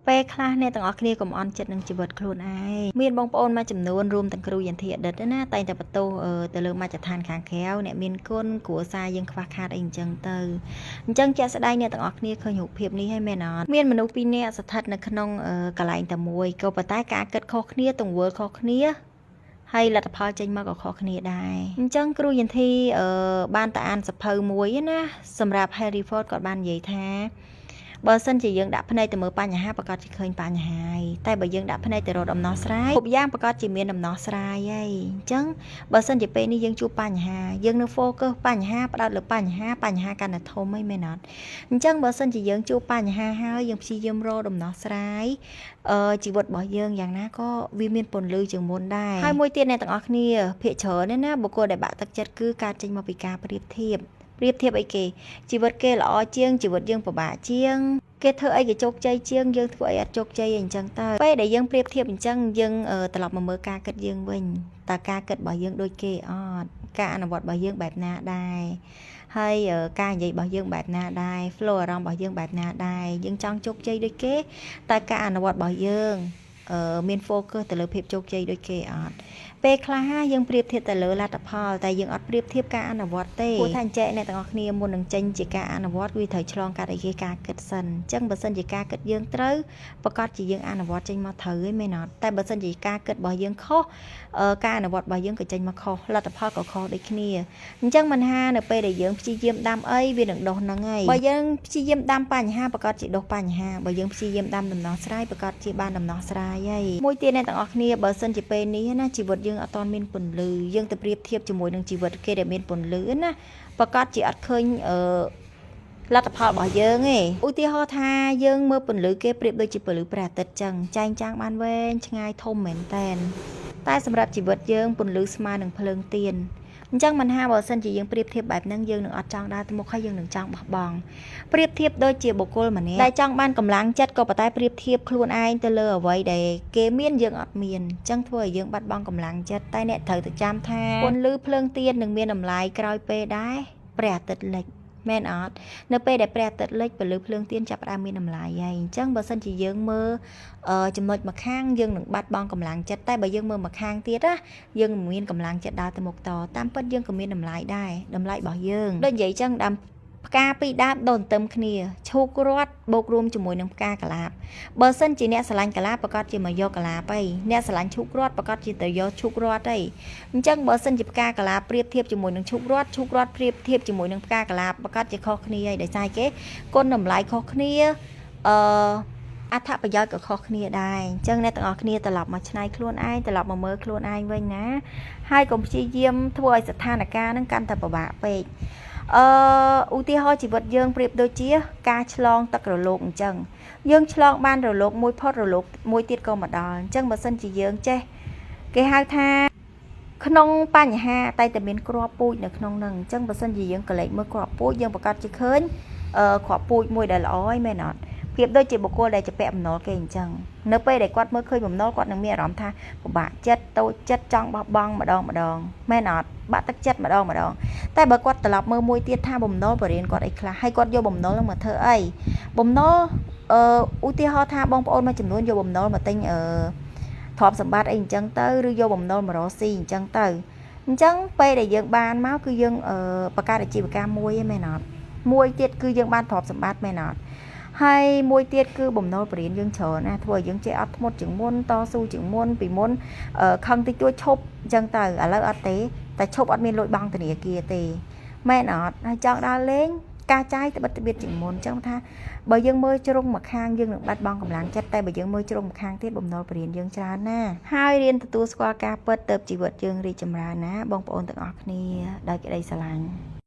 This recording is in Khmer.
ពេលខ្លះអ្នកទាំងអស់គ្នាកុំអន់ចិត្តនឹងជីវិតខ្លួនឯងមានបងប្អូនមួយចំនួនរួមទាំងគ្រូយន្តអតីតណាតែងតែបន្ទោសទៅលើមជ្ឈដ្ឋានខាងក្រៅអ្នកមានគុណគ្រួសារយើងខ្វះខាតអីអញ្ចឹងទៅអញ្ចឹងជាក់ស្ដែងអ្នកទាំងអស់គ្នាឃើញរូបភាពនេះហើយមែនអត់មានមនុស្សពីរនាក់ស្ថិតនៅក្នុងកន្លែងតែមួយក៏ប៉ុន្តែការគិតខុសគ្នាទង្វើខុសគ្នាហើយលទ្ធផលចេញមកក៏ខុសគ្នាដែរអញ្ចឹងគ្រូយន្តបានតែអានសភៅមួយណាសម្រាប់ Harry Ford គាត់បាននិយាយថាបើសិនជាយើងដាក់ភ្នែកទៅមើលបញ្ហាប្រកាសជាឃើញបញ្ហាហើយតែបើយើងដាក់ភ្នែកទៅរកដំណោះស្រាយគ្រប់យ៉ាងប្រកាសជាមានដំណោះស្រាយហើយអញ្ចឹងបើសិនជាពេលនេះយើងជួបបញ្ហាយើងនៅ focus បញ្ហាផ្ដោតលើបញ្ហាកាន់តែធំហើយមែនអត់អញ្ចឹងបើសិនជាយើងជួបបញ្ហាហើយយើងព្យាយាមរកដំណោះស្រាយជីវិតរបស់យើងយ៉ាងណាក៏វាមានពន្លឺជាងមុនដែរហើយមួយទៀតអ្នកទាំងអស់គ្នាភាគច្រើនណាបុគ្គលដែលបាក់ទឹកចិត្តគឺការចេញមកពីការប្រៀបធៀបអីគេជីវិតគេល្អជាងជីវិតយើងពិបាកជាងគេធ្វើអីគេជោគជ័យជាងយើងធ្វើអីអត់ជោគជ័យអីអញ្ចឹងទៅពេលដែលយើងប្រៀបធៀបអញ្ចឹងយើងត្រឡប់មកមើលការគិតយើងវិញតើការគិតរបស់យើងដូចគេអត់ការអនុវត្តរបស់យើងបែបណាដែរហើយការនិយាយរបស់យើងបែបណាដែរ flow អារម្មណ៍របស់យើងបែបណាដែរយើងចង់ជោគជ័យដូចគេតែការអនុវត្តរបស់យើងមាន focus ទៅលើភាពជោគជ័យដូចគេអត់ពេលខ្លះយើងប្រៀបធៀបទៅលើលទ្ធផលតែយើងអត់ប្រៀបធៀបការអនុវត្តទេព្រោះថាអញ្ចឹងអ្នកទាំងអស់គ្នាមុននឹងចេញជាការអនុវត្តវាត្រូវឆ្លងកាត់អីគេការគិតសិនអញ្ចឹងបើសិនជាការគិតយើងត្រូវប្រកាសជាយើងអនុវត្តចេញមកត្រូវឯមែនអត់តែបើសិនជាការគិតរបស់យើងខុសការអនុវត្តរបស់យើងក៏ចេញមកខុសលទ្ធផលក៏ខុសដូចគ្នាអញ្ចឹងមិនថានៅពេលដែលយើងព្យាយាមដាំអីវានឹងដុះហ្នឹងហើយបើយើងព្យាយាមដាំបញ្ហាប្រកាសជាដុះបញ្ហាបើយើងព្យាយាមដាំដំណោះស្រាយប្រកាសជាបានដំណោះស្រាយហើយមួយទៀតអ្នកទាំងអស់គ្នាបើសិនជាពេលនេះណាជីវិតយើងអត់ទាន់មានពន្លឺយើងទៅប្រៀបធៀបជាមួយនឹងជីវិតគេដែលមានពន្លឺណាប្រកាសជាអត់ឃើញលទ្ធផលរបស់យើងឯងឧទាហរណ៍ថាយើងមើលពន្លឺគេប្រៀបដូចជាពន្លឺព្រះអាទិត្យចឹងចែងចាំងបានវែងឆ្ងាយធំមែនតែសម្រាប់ជីវិតយើងពន្លឺស្មើនឹងភ្លើងទៀនអញ្ចឹងមិនថាបើសិនជាយើងប្រៀបធៀបបែបហ្នឹងយើងនឹងអត់ចង់ដើរទៅមុខហើយយើងនឹងចង់បោះបង់ប្រៀបធៀបដូចជាបុគ្គលម្នាក់ដែលចង់បានកម្លាំងចិត្តក៏ប៉ុន្តែប្រៀបធៀបខ្លួនឯងទៅលើអ្វីដែលគេមានយើងអត់មានអញ្ចឹងធ្វើឲ្យយើងបាត់បង់កម្លាំងចិត្តតែអ្នកត្រូវទៅចាំថាពន្លឺភ្លើងទៀននឹងមានតម្លៃក្រោយពេលដែរព្រះអាទិត្យលិចមែនអត់នៅពេលដែលព្រះអាទិត្យលិចពន្លឺភ្លើងទៀនចាប់ផ្ដើមមានតម្លៃហើយអញ្ចឹងបើសិនជាយើងមើលចំណុចម្ខាងយើងនឹងបាត់បង់កម្លាំងចិត្តតែបើយើងមើលម្ខាងទៀតណាយើងមិនមានកម្លាំងចិត្តដើរទៅមុខតតាមពិតយើងក៏មានតម្លៃដែរតម្លៃរបស់យើងដូចនិយាយចឹងដើមផ្កាពីរដើមដូនទន្ទឹមគ្នាឈូករត់បូករួមជាមួយនឹងផ្កាកលាបបើសិនជាអ្នកស្រឡាញ់កលាបប្រកាសជាមកយកកលាបអីអ្នកស្រឡាញ់ឈូករត់ប្រកាសជាទៅយកឈូករត់អីអញ្ចឹងបើសិនជាផ្កាកលាបប្រៀបធៀបជាមួយនឹងឈូករត់ប្រៀបធៀបជាមួយនឹងផ្កាកលាបប្រកាសជាខុសគ្នាហើយដោយសារគេគុណតម្លៃខុសគ្នាអត្ថប្រយោជន៍ក៏ខុសគ្នាដែរអញ្ចឹងអ្នកទាំងអស់គ្នាត្រឡប់មកឆ្នៃខ្លួនឯងត្រឡប់មកមើលខ្លួនឯងវិញណាហើយកុំព្យាយាមធ្វើឲ្យស្ថានភាពហ្នឹងកាន់តែពិបាកពេកឧទាហរណ៍ជីវិតយើងប្រៀបដូចជាការឆ្លងទឹករលកអញ្ចឹងយើងឆ្លងបានរលកមួយផុតរលកមួយទៀតក៏មកដល់អញ្ចឹងបើសិនជាយើងចេះគេហៅថាក្នុងបញ្ហាតែមានគ្រាប់ពូជនៅក្នុងហ្នឹងអញ្ចឹងបើសិនជាយើងកលេចមើលគ្រាប់ពូជយើងប្រកាសជាឃើញគ្រាប់ពូជមួយដែលល្អហើយមែនអត់ប្រៀបដូចជាបុគ្គលដែលជាពាក់បំណុលគេអញ្ចឹងនៅពេលដែលគាត់មើលឃើញបំណុលគាត់នឹងមានអារម្មណ៍ថាពិបាកចិត្តតូចចិត្តចង់បោះបង់ម្ដងមែនអត់បាក់ទឹកចិត្តម្ដងតែបើគាត់ត្រឡប់មើលមួយទៀតថាបំណុលបរិញ្ញាគាត់អីខ្លះហើយគាត់យកបំណុលហ្នឹងមកធ្វើអីបំណុលឧទាហរណ៍ថាបងប្អូនមួយចំនួនយកបំណុលមកទិញទ្រព្យសម្បត្តិអីអញ្ចឹងទៅឬយកបំណុលមករកស៊ីអញ្ចឹងទៅអញ្ចឹងពេលដែលយើងបានមកគឺយើងបង្កើតអាជីវកម្មមួយឯមែនអត់មួយទៀតគឺយើងបានទ្រព្យសម្បត្តិមែនអត់ហើយមួយទៀតគឺបំណុលបរិញ្ញាយើងច្រើនណាធ្វើឲ្យយើងចេះអត់ធ្មត់ជាងមុនតស៊ូជាងមុនពីមុនខឹងតិចតួចឈប់អញ្ចឹងទៅឥឡូវអត់ទេតែឈប់អត់មានលុយបង់ធនាគារទេមែនអត់ហើយចង់ដើរលេងការចាយត្បិតត្បៀតជាងមុនអញ្ចឹងថាបើយើងមើលជ្រុងម្ខាងយើងនឹងបាត់បង់កម្លាំងចិត្តតែបើយើងមើលជ្រុងម្ខាងទៀតបំណុលបរិញ្ញាយើងច្រើនណាហើយរៀនទទួលស្គាល់ការពិតទៅជីវិតយើងរីកចម្រើនណាបងប្អូនទាំងអស់គ្នាដោយក្តីស្រឡាញ់